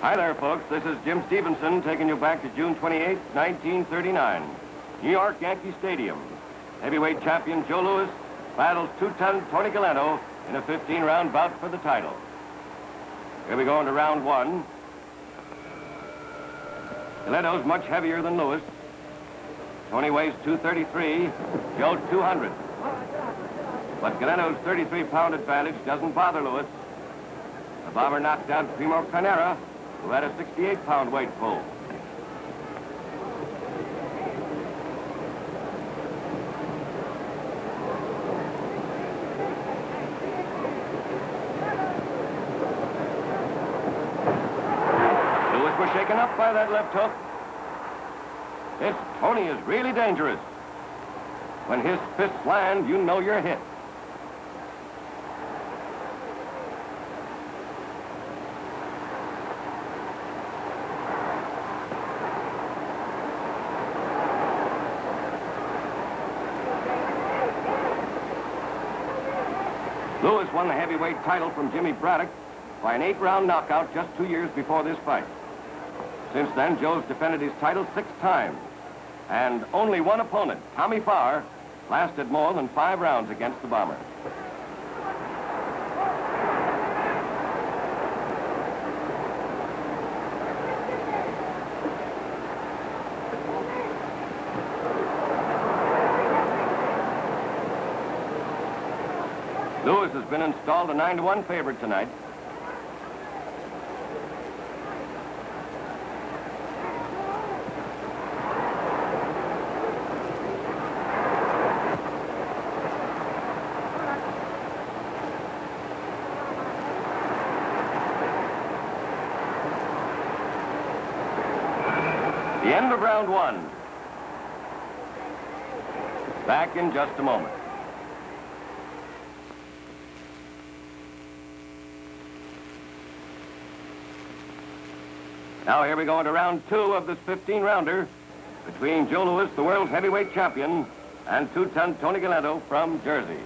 Hi there, folks. This is Jim Stevenson taking you back to June 28, 1939. New York Yankee Stadium. Heavyweight champion Joe Louis battles two-ton Tony Galento in a 15-round bout for the title. Here we go into round one. Galento's much heavier than Louis. Tony weighs 233, Joe 200. But Galento's 33-pound advantage doesn't bother Louis. The bomber knocked out Primo Carnera, who had a 68-pound weight pull. Louis was shaken up by that left hook. This Tony is really dangerous. When his fists land, you know you're hit. Louis won the heavyweight title from Jimmy Braddock by an 8-round knockout just 2 years before this fight. Since then, Joe's defended his title 6 times, and only one opponent, Tommy Farr, lasted more than 5 rounds against the bomber. Louis has been installed a 9-to-1 favorite tonight. The end of round one. Back in just a moment. Now here we go into round two of this 15-rounder between Joe Louis, the world heavyweight champion, and two-ton Tony Galento from Jersey.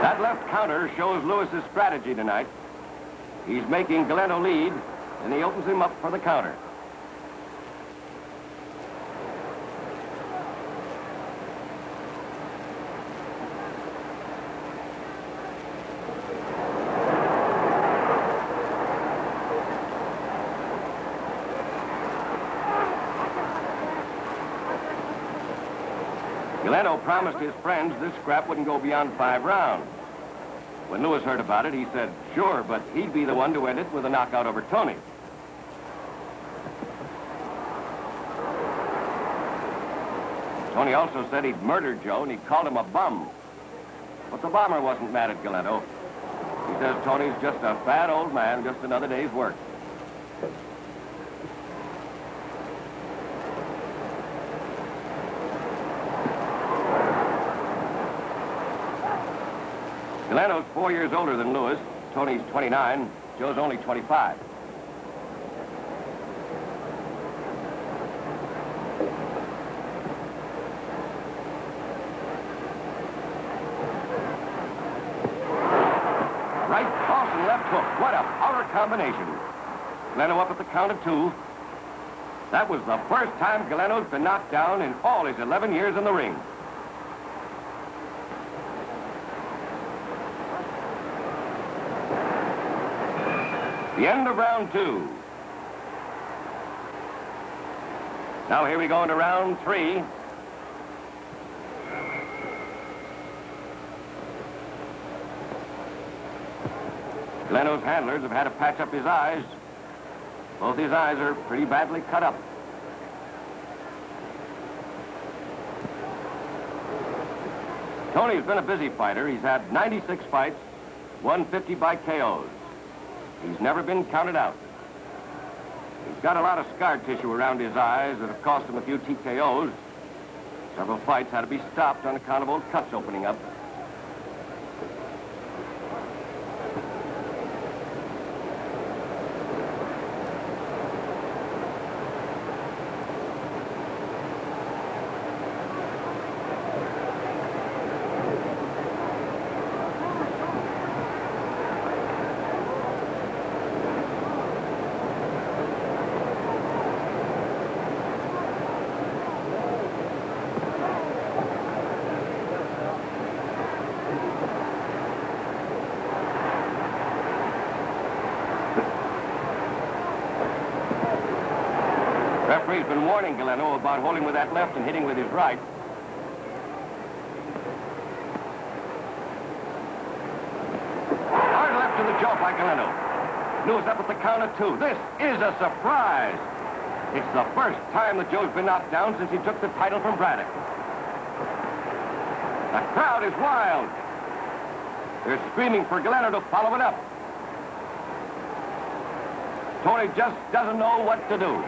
That left counter shows Louis's strategy tonight. He's making Galento lead, and he opens him up for the counter. Galento promised his friends this scrap wouldn't go beyond 5 rounds. When Louis heard about it, he said, sure, but he'd be the one to end it with a knockout over Tony. Tony also said he'd murdered Joe, and he called him a bum. But the bomber wasn't mad at Galento. He says Tony's just a fat old man, just another day's work. Galento's 4 years older than Louis. Tony's 29. Joe's only 25. Right cross and left hook. What a power combination. Galento up at the count of 2. That was the first time Galento's been knocked down in all his 11 years in the ring. The end of round 2. Now here we go into round 3. Galento's handlers have had to patch up his eyes. Both his eyes are pretty badly cut up. Tony's been a busy fighter. He's had 96 fights, won 50 by KOs. He's never been counted out. He's got a lot of scar tissue around his eyes that have cost him a few TKOs. Several fights had to be stopped on account of old cuts opening up. referee's been warning Galento about holding with that left and hitting with his right. Hard left to the jaw by Galento. Lewis up at the count of 2. This is a surprise. It's the first time that Joe's been knocked down since he took the title from Braddock. The crowd is wild. They're screaming for Galento to follow it up. Tony just doesn't know what to do.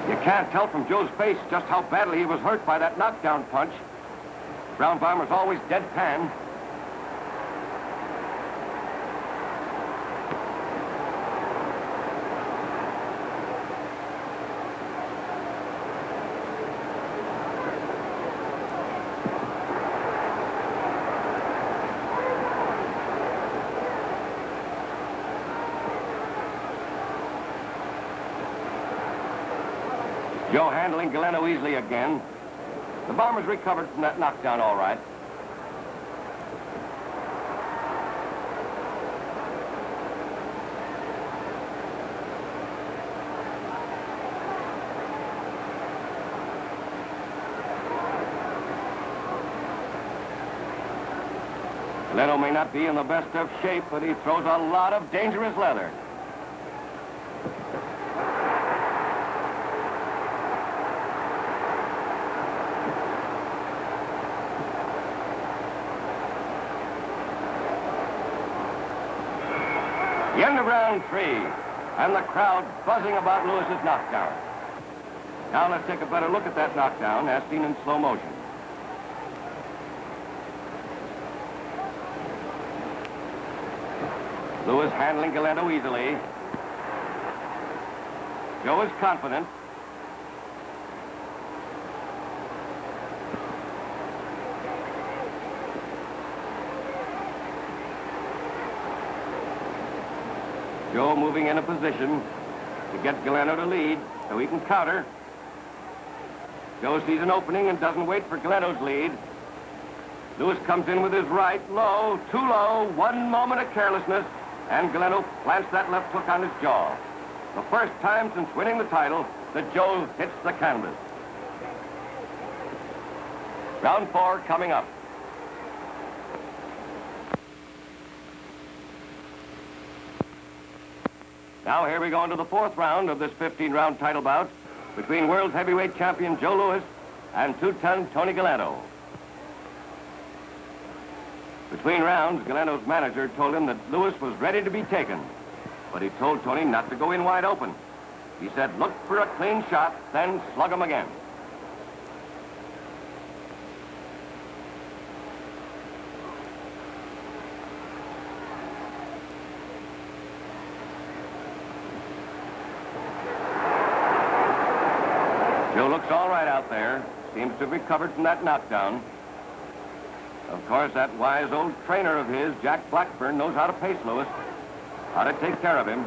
You can't tell from Joe's face just how badly he was hurt by that knockdown punch. Brown Bomber's always deadpan. Joe handling Galento easily again. The Bomber's recovered from that knockdown all right. Galento may not be in the best of shape, but he throws a lot of dangerous leather. The end of round 3, and the crowd buzzing about Lewis's knockdown. Now let's take a better look at that knockdown as seen in slow motion. Lewis handling Galento easily. Joe is confident. Joe moving in a position to get Galento to lead so he can counter. Joe sees an opening and doesn't wait for Galento's lead. Lewis comes in with his right, low, too low, one moment of carelessness, and Galento plants that left hook on his jaw. The first time since winning the title that Joe hits the canvas. Round 4 coming up. Now here we go into the 4th round of this 15-round title bout between world heavyweight champion Joe Louis and two-ton Tony Galento. Between rounds, Galento's manager told him that Louis was ready to be taken, but he told Tony not to go in wide open. He said, look for a clean shot, then slug him again. Joe looks all right out there. Seems to have recovered from that knockdown. Of course, that wise old trainer of his, Jack Blackburn, knows how to pace Louis, how to take care of him.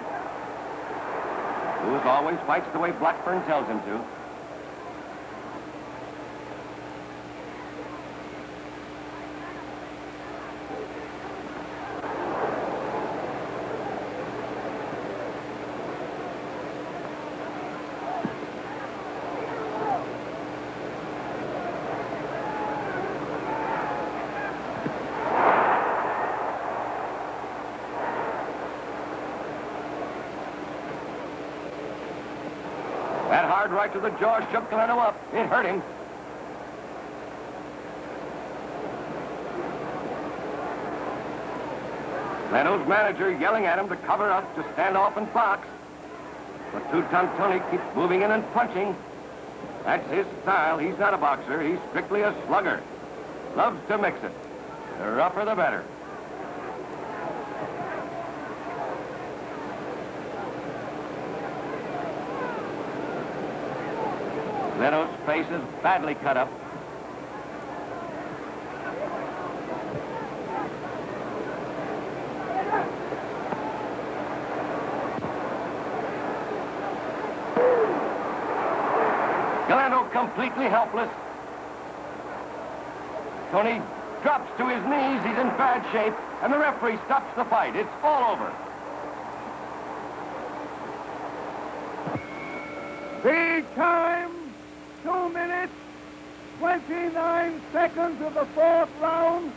Louis always fights the way Blackburn tells him to. That hard right to the jaw shook Galento up. It hurt him. Galento's manager yelling at him to cover up, to stand off and box. But two-ton Tony keeps moving in and punching. That's his style. He's not a boxer. He's strictly a slugger. Loves to mix it. The rougher, the better. Galento's face is badly cut up. Galento completely helpless. Tony drops to his knees. He's in bad shape, and the referee stops the fight. It's all over. The time, 2 minutes, 29 seconds of the fourth round.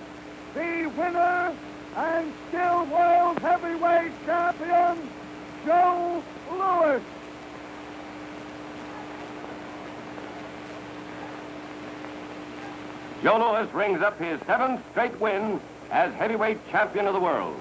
The winner and still world heavyweight champion, Joe Louis. Joe Louis rings up his 7th straight win as heavyweight champion of the world.